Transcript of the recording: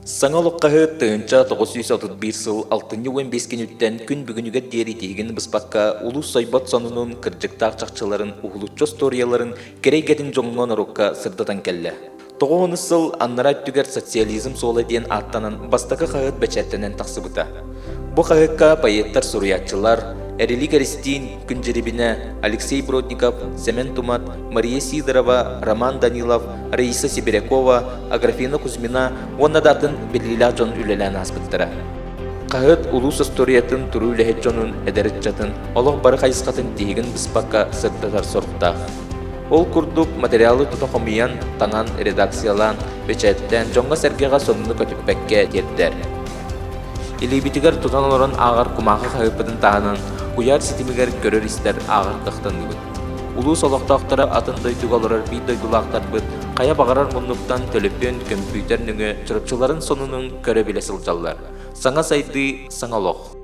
Саңалық хаһыат тыынча 931 сыл 6-15 күнүттен күн бүгүнүгө дери тегин быспакка улус сайбат сонунун кыржыктаак чакчыларын угулуччу сторияларын керейгетин жоңнон орукка сырдатан келле. 9 сыл аннара түгер социализм сола диен аттанан бастакы хаһыат бечеттенен таксыбыта. Бу хаһыатка поэттар суруйааччылар Эрели Кристин, Күнжеребине, Алексей Бродников, Семен Тумат, Мария Сидорова, Роман Данилов, Раиса Сибирякова, Аграфена Кузьмина, оннадатын белгилі жон үлелән аспыттыра. Хаһыат улус историятын туру үләһет жонун эдеритчатын, олох бары хайысқатын тегін быспакка сырттатар сорттақ. Ол курдук материалы тутақомиян, таңан редакциялан, бечеттен жоңға сәргеға сонуны көтіппәкке деттер. Илибитигер тутан олорон ағар кумағы хаһыапытын тағанын, уяр ситимигер көрөр истер ағар тахтан бит. Улус олоқтақтара атын дойдуг олорор бий дойдулақтар бит, қая бағарар мұннуктан төлөппен компьютер нүңі чурапчыларын сонунун көрө биле сылжаллар. Саңа сайды саңалох.